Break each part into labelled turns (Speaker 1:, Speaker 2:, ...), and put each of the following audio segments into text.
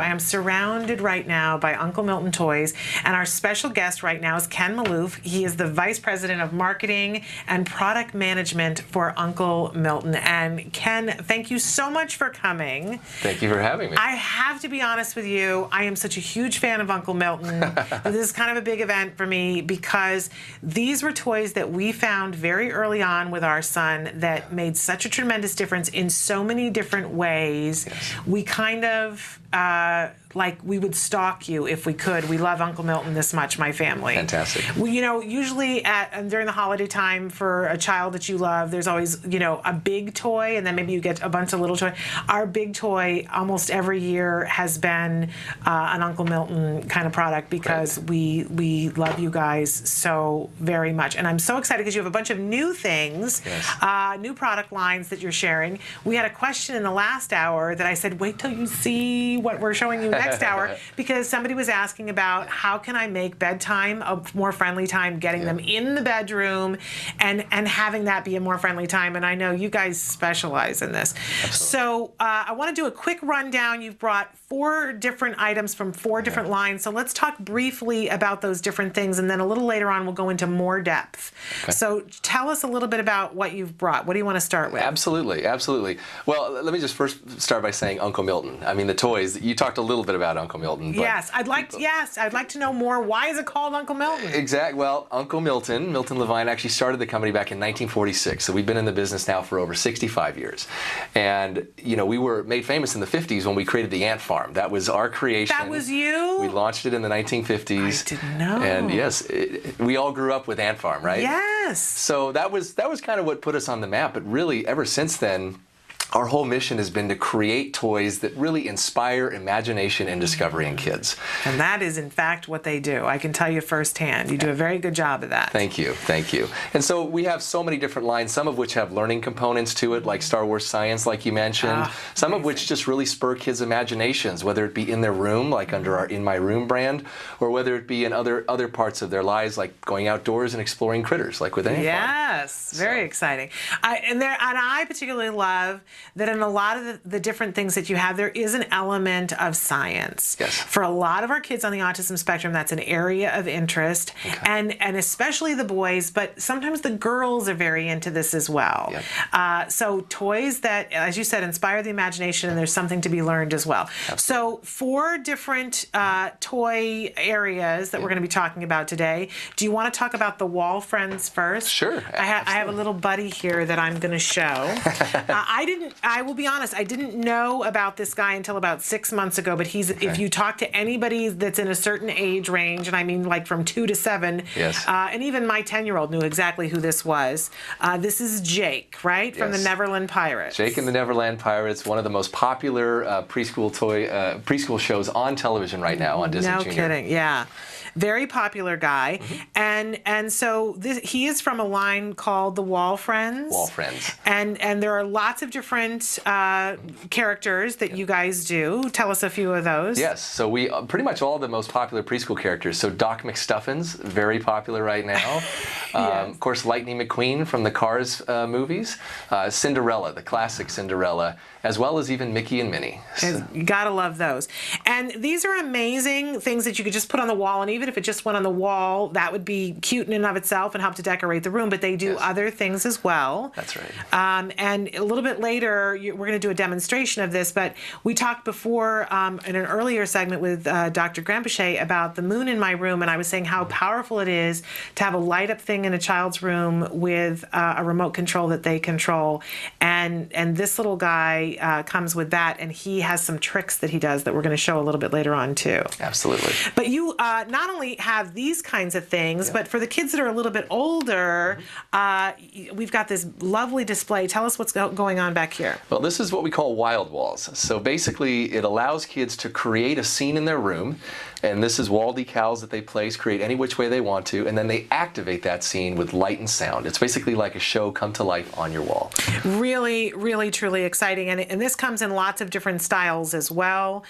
Speaker 1: I am surrounded right now by Uncle Milton Toys, and our special guest right now is Ken Malouf. He is the Vice President of Marketing and Product Management for Uncle Milton. And Ken, thank you so much for coming.
Speaker 2: Thank you for having me.
Speaker 1: I have to be honest with you, I am such a huge fan of Uncle Milton. This is kind of a big event for me because these were toys that we found very early on with our son that made such a tremendous difference in so many different ways.
Speaker 2: Yes.
Speaker 1: We kind of like we would stalk you if we could. We love Uncle Milton this much, my family.
Speaker 2: Fantastic.
Speaker 1: We, usually during the holiday time for a child that you love, there's always, a big toy, and then maybe you get a bunch of little toys. Our big toy almost every year has been an Uncle Milton kind of product because we love you guys so very much. And I'm so excited because you have a bunch of new things,
Speaker 2: yes.
Speaker 1: New product lines that you're sharing. We had a question in the last hour that I said, wait till you see what we're showing you next hour, because somebody was asking about how can I make bedtime a more friendly time, getting them in the bedroom and having that be a more friendly time. And I know you guys specialize in this.
Speaker 2: Absolutely.
Speaker 1: So I want to do a quick rundown. You've brought 4 different items from 4 different lines. So let's talk briefly about those different things, and then a little later on we'll go into more depth.
Speaker 2: Okay.
Speaker 1: So tell us a little bit about what you've brought. What do you want to start with?
Speaker 2: Absolutely, absolutely. Well, let me just first start by saying Uncle Milton. I mean, the toys. You talked a little bit about Uncle Milton. But
Speaker 1: yes, I'd like to know more. Why is it called Uncle Milton?
Speaker 2: Exactly. Well, Uncle Milton Levine actually started the company back in 1946. So we've been in the business now for over 65 years. And, we were made famous in the 50s when we created the ant farm. That was our creation.
Speaker 1: That was you?
Speaker 2: We launched it in the 1950s.
Speaker 1: I didn't know.
Speaker 2: And yes, we all grew up with Ant Farm, right?
Speaker 1: Yes.
Speaker 2: So that was kind of what put us on the map. But really, ever since then, our whole mission has been to create toys that really inspire imagination and discovery in kids.
Speaker 1: And that is, in fact, what they do. I can tell you firsthand. You do a very good job of that.
Speaker 2: Thank you. Thank you. And so we have so many different lines, some of which have learning components to it, like Star Wars Science, like you mentioned. Some of which just really spur kids' imaginations, whether it be in their room, like under our In My Room brand, or whether it be in other parts of their lives, like going outdoors and exploring critters, like with Ant Farm.
Speaker 1: Yes, very exciting. I particularly love that in a lot of the different things that you have, there is an element of science.
Speaker 2: Yes.
Speaker 1: For a lot of our kids on the autism spectrum, that's an area of interest, and especially the boys, but sometimes the girls are very into this as well.
Speaker 2: Yep.
Speaker 1: So toys that, as you said, inspire the imagination, and there's something to be learned as well.
Speaker 2: Absolutely.
Speaker 1: So 4 different toy areas that we're going to be talking about today. Do you want to talk about the wall friends first?
Speaker 2: Sure.
Speaker 1: I have a little buddy here that I'm going to show. I will be honest, I didn't know about this guy until about 6 months ago, but if you talk to anybody that's in a certain age range, and I mean like from 2 to 7,
Speaker 2: yes.
Speaker 1: And even my 10-year-old knew exactly who this was. This is Jake, right? From the Neverland Pirates.
Speaker 2: Jake and the Neverland Pirates, one of the most popular preschool shows on television right now on Disney Junior.
Speaker 1: No kidding, yeah. Very popular guy. And so he is from a line called the Wall Friends.
Speaker 2: Wall Friends.
Speaker 1: And there are lots of different characters that you guys do. Tell us a few of those.
Speaker 2: Yes, so we pretty much all the most popular preschool characters. So Doc McStuffins, very popular right now. Of course, Lightning McQueen from the Cars movies. Cinderella, the classic Cinderella, as well as even Mickey and Minnie. So.
Speaker 1: You gotta love those. And these are amazing things that you could just put on the wall, and even if it just went on the wall, that would be cute in and of itself and help to decorate the room, but they do other things as well.
Speaker 2: That's right.
Speaker 1: And a little bit later, we're going to do a demonstration of this, but we talked before in an earlier segment with Dr. Granpichet about the moon in my room, and I was saying how powerful it is to have a light-up thing in a child's room with a remote control that they control, and this little guy comes with that, and he has some tricks that he does that we're going to show a little bit later on too.
Speaker 2: Absolutely.
Speaker 1: But you not only have these kinds of things, but for the kids that are a little bit older, we've got this lovely display. Tell us what's going on back here.
Speaker 2: Well, this is what we call wild walls. So basically, it allows kids to create a scene in their room, and this is wall decals that they place, create any which way they want to, and then they activate that scene with light and sound. It's basically like a show come to life on your wall.
Speaker 1: Really, really, truly exciting. And this comes in lots of different styles as well,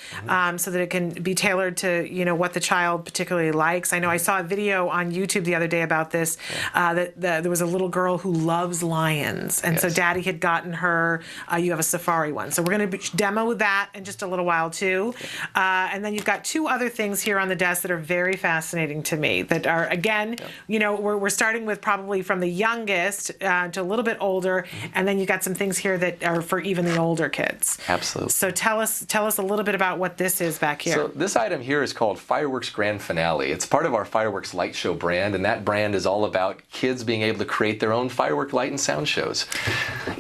Speaker 1: so that it can be tailored to, what the child particularly likes. I know I saw a video on YouTube the other day about this, that there was a little girl who loves lions. And so Daddy had gotten her you have a safari one. So we're going to demo that in just a little while too. And then you've got two other things here on the desk that are very fascinating to me that are, again, you know, we're starting with probably from the youngest to a little bit older, and then you've got some things here that are for even the older kids.
Speaker 2: Absolutely.
Speaker 1: So tell us a little bit about what this is back here.
Speaker 2: So this item here is called Fireworks Grand Finale. It's part of our Fireworks Light Show brand, and that brand is all about kids being able to create their own firework light and sound shows.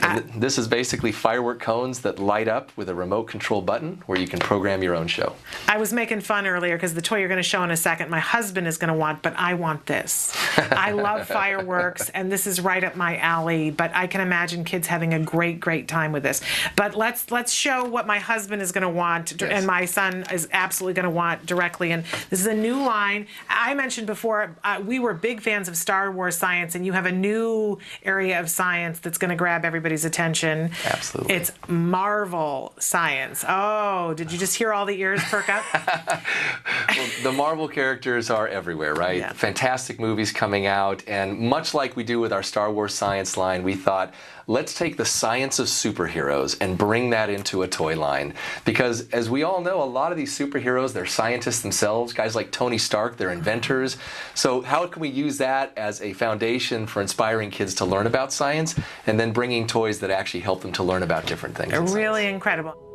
Speaker 2: And this is basically firework cones that light up with a remote control button where you can program your own show.
Speaker 1: I was making fun earlier because the toy you're going to show in a second, my husband is going to want, but I want this. I love fireworks, and this is right up my alley, but I can imagine kids having a great time with this. But let's show what my husband is going to want,
Speaker 2: Yes.
Speaker 1: and my son is absolutely going to want directly. And this is a new line. I mentioned before, we were big fans of Star Wars science, and you have a new area of science that's going to grab everybody's attention.
Speaker 2: Absolutely.
Speaker 1: It's Marvel science. Oh, did you just hear all the ears perk up?
Speaker 2: Well, the Marvel characters are everywhere, right?
Speaker 1: Yeah.
Speaker 2: Fantastic movies coming out, and much like we do with our Star Wars science line, we thought, let's take the science of superheroes and bring that into a toy line. Because as we all know, a lot of these superheroes, they're scientists themselves, guys like Tony Stark, they're inventors. So how can we use that as a foundation for inspiring kids to learn about science and then bringing toys that actually help them to learn about different things?
Speaker 1: Really incredible.